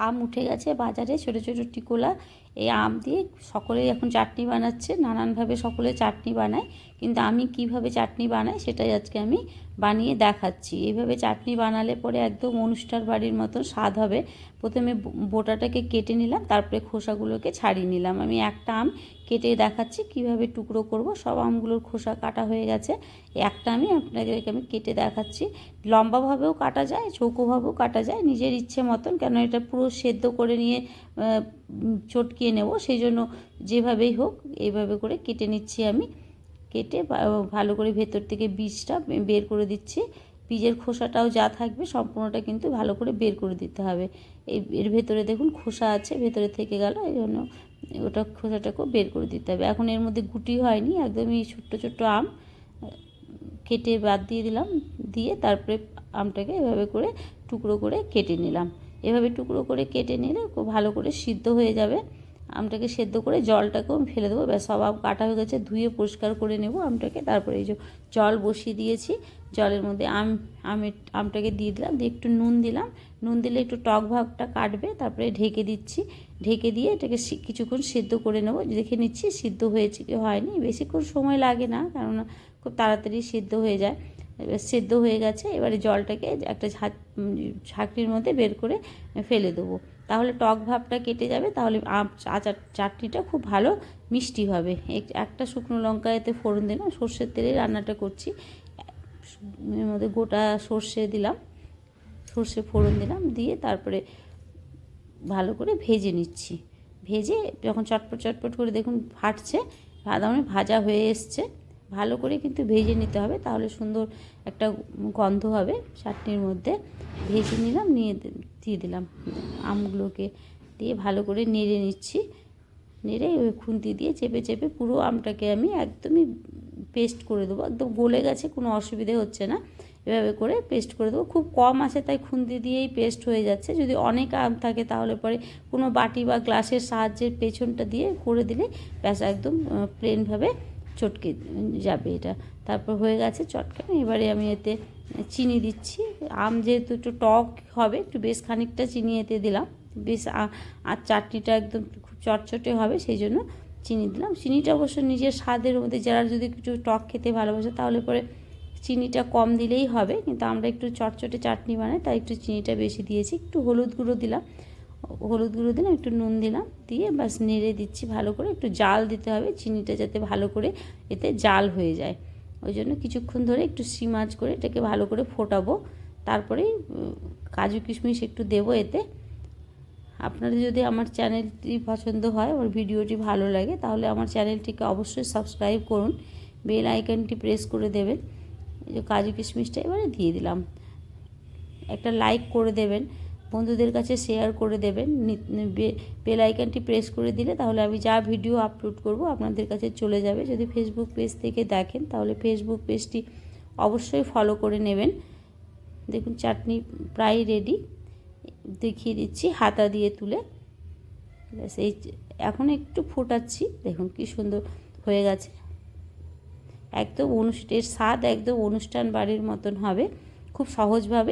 আম উঠে গেছে বাজারে, ছোটো ছোটো টিকোলা। এই আম দিয়ে সকলেই এখন চাটনি বানাচ্ছে, নানানভাবে সকলে চাটনি বানায়, কিন্তু আমি কিভাবে চাটনি বানাই সেটাই আজকে আমি বানিয়ে দেখাচ্ছি। এইভাবে চাটনি বানালে পরে একদম অনুষ্ঠান বাড়ির মতো স্বাদ হবে। প্রথমে বোটাটাকে কেটে নিলাম, তারপরে খোসাগুলোকে ছাড়িয়ে নিলাম। আমি একটা আম কেটে দেখাচ্ছি কিভাবে টুকরো করব। সব আমগুলোর খোসা কাটা হয়ে গেছে, একটা আপনাদেরকে আমি কেটে দেখাচ্ছি। লম্বাভাবেও কাটা যায়, চৌকোভাবেও কাটা যায়, নিজের ইচ্ছে মতন, কেন এটা পুরো সেদ্ধ করে নিয়ে চটকিয়ে নেব, সেই জন্য যেভাবেই হোক এইভাবে করে কেটে নিচ্ছি আমি। কেটে ভালো করে ভেতর থেকে বীজটা বের করে দিচ্ছি। বীজের খোসাটাও যা থাকবে সম্পূর্ণটা কিন্তু ভালো করে বের করে দিতে হবে। এর ভেতরে দেখুন খোসা আছে, ভেতরে থেকে গেল, এই জন্য ওটা খোসাটাকেও বের করে দিতে হবে। এখন এর মধ্যে গুটি হয়নি, একদমই ছোট্ট ছোট্ট আম কেটে বাদ দিয়ে দিলাম, দিয়ে তারপরে আমটাকে এভাবে করে টুকরো করে কেটে নিলাম। এভাবে টুকরো করে কেটে নিলে খুব ভালো করে সিদ্ধ হয়ে যাবে। আমটাকে সেদ্ধ করে জলটাকেও আমি ফেলে দেবো। ব্যাস, সব আম কাটা হয়ে গেছে, ধুয়ে পরিষ্কার করে নেব আমটাকে। তারপরে এই যে জল বসিয়ে দিয়েছি, জলের মধ্যে আমটাকে দিয়ে দিলাম, দিয়ে একটু নুন দিলাম। নুন দিলে একটু টক ভাবটা কাটবে। তারপরে ঢেকে দিচ্ছি, ঢেকে দিয়ে এটাকে কিছুক্ষণ সেদ্ধ করে নেব। দেখে নিচ্ছি সিদ্ধ হয়েছে কি হয়নি, বেশিক্ষণ সময় লাগে না, কেননা খুব তাড়াতাড়ি সিদ্ধ হয়ে যায়। এবার সেদ্ধ হয়ে গেছে, এবারে জলটাকে একটা ঝাঁকড়ির মধ্যে বের করে ফেলে দেবো, তাহলে টক ভাবটা কেটে যাবে, তাহলে আচার চাটনিটা খুব ভালো মিষ্টি হবে। একটা শুকনো লঙ্কা এতে ফোড়ন দিলাম, সর্ষের তেলে রান্নাটা করছি। এর মধ্যে গোটা সর্ষে দিলাম, সর্ষে ফোড়ন দিলাম, দিয়ে তারপরে ভালো করে ভেজে নিচ্ছি। ভেজে যখন চটপট চটপট করে দেখুন ফাটছে, ভাজা হয়ে এসছে, ভালো করে কিন্তু ভেজে নিতে হবে, তাহলে সুন্দর একটা গন্ধ হবে চাটনির মধ্যে। ভেজে নিলাম, নিয়ে দিয়ে দিলাম আমগুলোকে, দিয়ে ভালো করে নেড়ে নিচ্ছি। নেড়ে ওই খুন্তি দিয়ে চেপে চেপে পুরো আমটাকে আমি একদমই পেস্ট করে দেবো। একদম গলে গেছে, কোনো অসুবিধে হচ্ছে না। এভাবে করে পেস্ট করে দেবো। খুব কম আছে তাই খুন্তি দিয়েই পেস্ট হয়ে যাচ্ছে। যদি অনেক আম থাকে তাহলে পরে কোনো বাটি বা গ্লাসের সাহায্যে পেছনটা দিয়ে করে দিলে ব্যাস একদম প্লেনভাবে চটকে যাবে এটা। তারপর হয়ে গেছে চটকানো। এবারে আমি এতে চিনি দিচ্ছি। আম যেহেতু একটু টক হবে, একটু বেশ খানিকটা চিনি এতে দিলাম। বেশ আর চাটনিটা একদম খুব চটচটে হবে, সেই জন্য চিনি দিলাম। চিনিটা অবশ্য নিজের স্বাদের মধ্যে, যারা যদি একটু টক খেতে ভালোবাসে তাহলে পরে চিনিটা কম দিলেই হবে, কিন্তু আমরা একটু চটচটে চাটনি বানাই তাই একটু চিনিটা বেশি দিয়েছি। একটু হলুদ গুঁড়ো দিলাম, একটু নুন দিলাম, দিয়ে বাস নেড়ে দিচ্ছি ভালো করে। একটু জাল দিতে হবে, চিনিটা যাতে ভালো করে এতে জাল হয়ে যায়, ওই জন্য কিছুক্ষণ ধরে একটু সিম আঁচ করে এটাকে ভালো করে ফোটাবো। তারপরেই কাজু কিশমিশ একটু দেবো এতে। আপনাদের যদি আমার চ্যানেলটি পছন্দ হয়, আমার ভিডিওটি ভালো লাগে, তাহলে আমার চ্যানেলটিকে অবশ্যই সাবস্ক্রাইব করুন, বেল আইকনটি প্রেস করে দেবেন। এই যে কাজু কিশমিশটা এবারে দিয়ে দিলাম, একটা লাইক করে দেবেন, বন্ধুদের কাছে শেয়ার করে দেবেন। বেল আইকনটি প্রেস করে দিলে তাহলে আমি যা ভিডিও আপলোড করব আপনাদের কাছে চলে যাবে। যদি ফেসবুক পেজ থেকে দেখেন তাহলে ফেসবুক পেজটি অবশ্যই ফলো করে নেবেন। দেখুন চাটনি প্রায় রেডি, দেখিয়ে দিচ্ছি হাতা দিয়ে তুলে। ব্যাস, এই এখন একটু ফোটাচ্ছি, দেখুন কি সুন্দর হয়ে গেছে। একদম এর স্বাদ একদম অনুষ্ঠান বাড়ির মতন হবে, খুব সহজভাবে